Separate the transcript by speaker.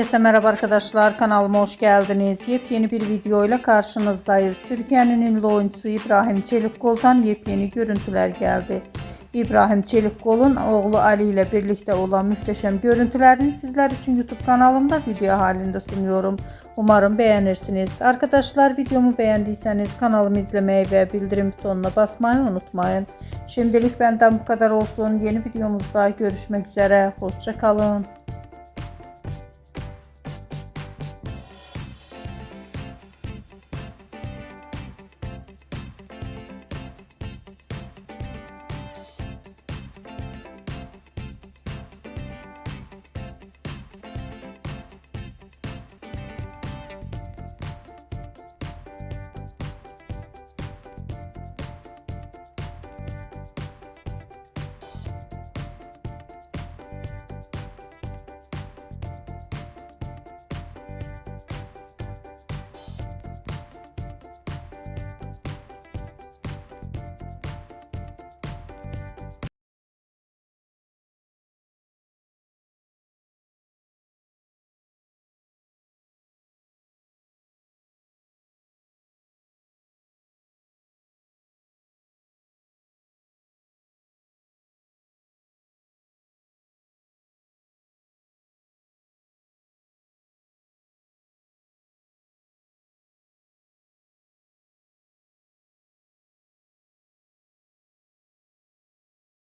Speaker 1: Herkese merhaba arkadaşlar, kanalıma hoş geldiniz. Yepyeni bir videoyla karşınızdayız. Türkiye'nin ünlü oyuncusu İbrahim Çelikkol'dan yepyeni görüntüler geldi. İbrahim Çelikkol'un oğlu Ali ile birlikte olan muhteşem görüntülerini sizler için YouTube kanalımda video halinde sunuyorum. Umarım beğenirsiniz. Arkadaşlar, videomu beğendiyseniz kanalımı izlemeyi ve bildirim butonuna basmayı unutmayın. Şimdilik benden bu kadar olsun. Yeni videomuzda görüşmek üzere. Hoşça kalın.